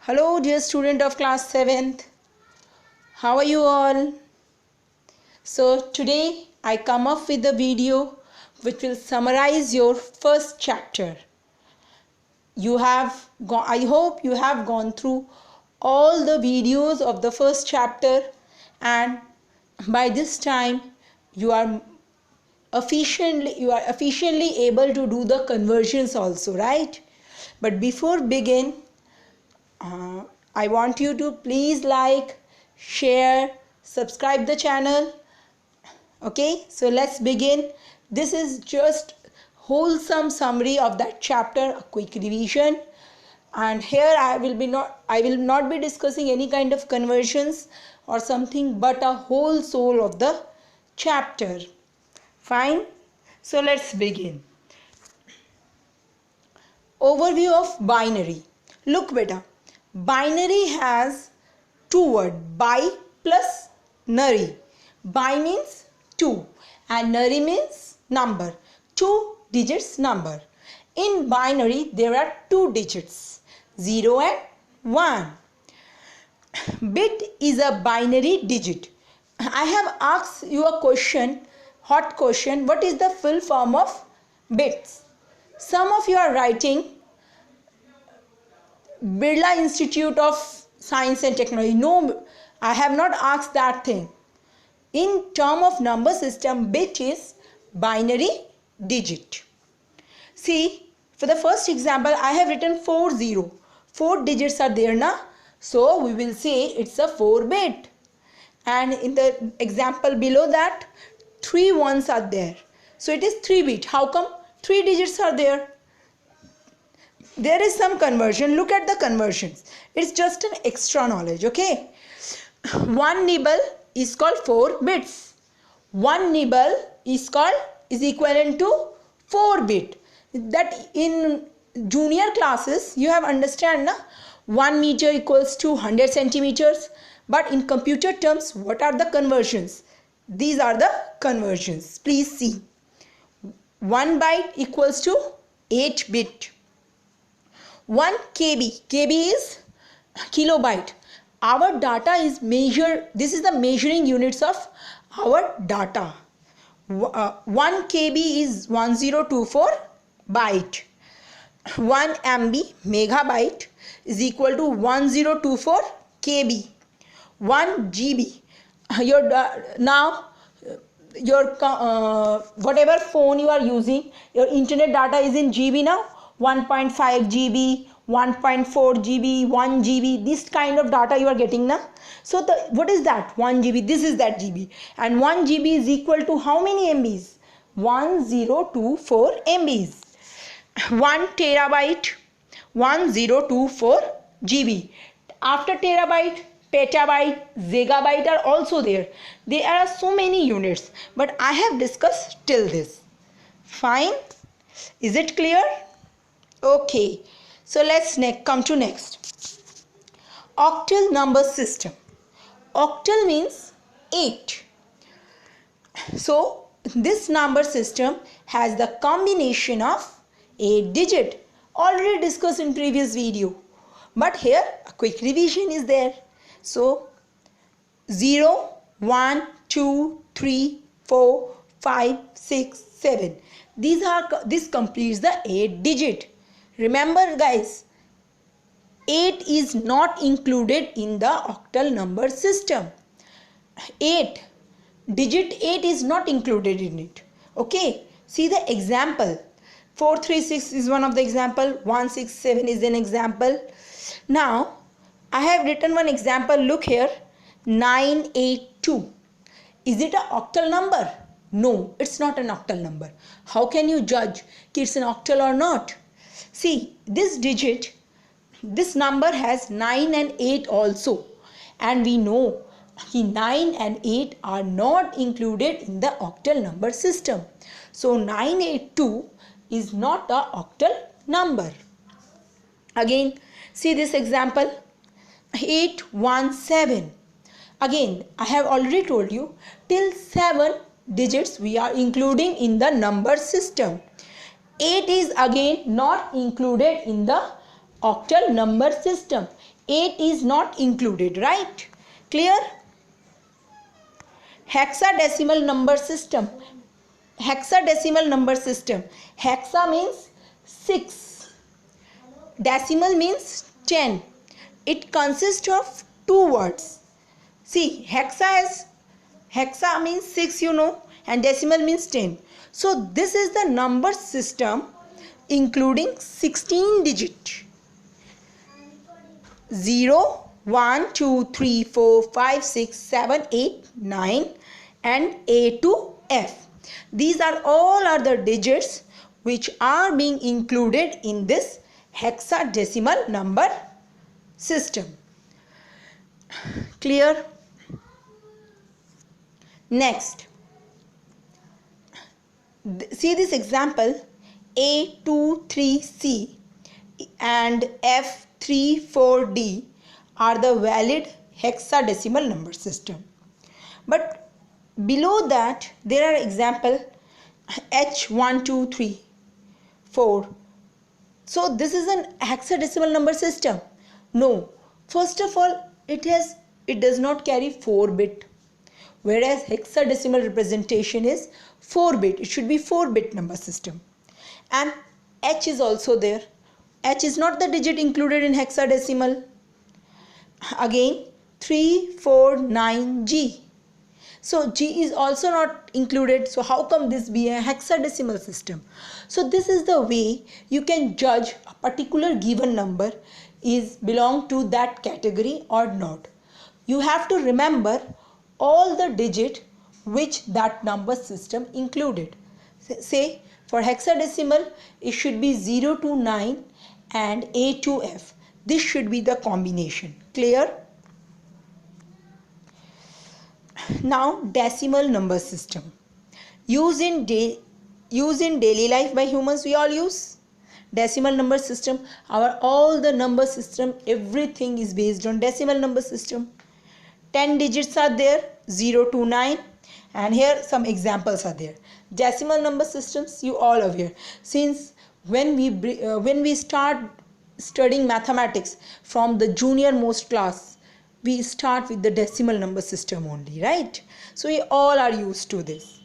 Hello dear student of class 7th. How are you all? So today I come up with a video which will summarize your first chapter. I hope you have gone through all the videos of the first chapter, and by this time you are efficiently able to do the conversions also, right? But before begin, I want you to please like, share, subscribe the channel. Okay, so let's begin. This is just wholesome summary of that chapter, a quick revision. And here I will not be discussing any kind of conversions or something, but a whole soul of the chapter. Fine. So let's begin. Overview of binary. Look beta. Binary has two words, bi plus nari. Bi means 2 and nari means number, 2 digits number. In binary there are 2 digits, 0 and 1. Bit is a binary digit. I have asked you a question, hot question, what is the full form of bits? Some of you are writing Birla Institute of Science and Technology. No, I have not asked that thing. In term of number system, bit is binary digit. See, for the first example, I have written 40. 4 digits are there na? So we will say it's a 4 bit. And in the example below that, 3 ones are there. So it is 3 bit. How come 3 digits are there? There is some conversion. Look at the conversions. It's just an extra knowledge, okay? 1 nibble is called 4 bits. 1 nibble is equivalent to 4 bit. That in junior classes you have understand na? 1 meter equals to 100 centimeters. But in computer terms, what are the conversions? These are the conversions. Please see. 1 byte equals to 8 bit. 1 KB. KB is kilobyte. Our data is measured. This is the measuring units of our data. 1 KB is 1024 byte. 1 MB megabyte is equal to 1024 KB. 1 GB. Whatever phone you are using, your internet data is in GB now. 1.5 GB, 1.4 GB, 1 GB, this kind of data you are getting now. So what is that? 1 GB, this is that GB. And 1 GB is equal to how many MBs? 1024 MBs. 1 terabyte, 1024 GB. After terabyte, petabyte, gigabyte are also there. There are so many units, but I have discussed till this. Fine? Is it clear? Okay, so let's come to next. Octal number system. Octal means 8. So this number system has the combination of 8 digit. Already discussed in previous video. But here a quick revision is there. So 0, 1, 2, 3, 4, 5, 6, 7. This completes the 8 digit. Remember guys, 8 is not included in the octal number system. 8, digit 8 is not included in it. Okay, see the example. 436 is one of the example. 167 is an example. Now, I have written one example. Look here, 982. Is it an octal number? No, it's not an octal number. How can you judge if it's an octal or not? See, this digit, this number has 9 and 8 also. And we know that 9 and 8 are not included in the octal number system. So 982 is not a octal number. Again, see this example, 817. Again, I have already told you, till 7 digits we are including in the number system. 8 is again not included in the octal number system. 8 is not included, right? Clear? Hexadecimal number system. Hexadecimal number system. Hexa means 6. Decimal means 10. It consists of 2 words. See, hexa means 6, you know, and decimal means 10. So this is the number system including 16 digit. 0, 1, 2, 3, 4, 5, 6, 7, 8, 9 and A to F. These are all the digits which are being included in this hexadecimal number system. Clear? Next, see this example. A23C and F34D are the valid hexadecimal number system. But below that there are example H1234. So this is an hexadecimal number system? No. First of all, it does not carry 4-bit, whereas hexadecimal representation is 4-bit. It should be 4-bit number system. And H is also there. H is not the digit included in hexadecimal. Again 349G. So G is also not included. So how come this be a hexadecimal system? So this is the way you can judge a particular given number is belong to that category or not. You have to remember all the digit which that number system included. Say for hexadecimal it should be 0 to 9 and A to F. This should be the combination. Clear? Now decimal number system. Used in daily life by humans, we all use decimal number system. All the number system, everything is based on decimal number system. 10 digits are there, 0 to 9, and here some examples are there. Decimal number systems you all aware. Since when we start studying mathematics from the junior most class, we start with the decimal number system only, right? So we all are used to this.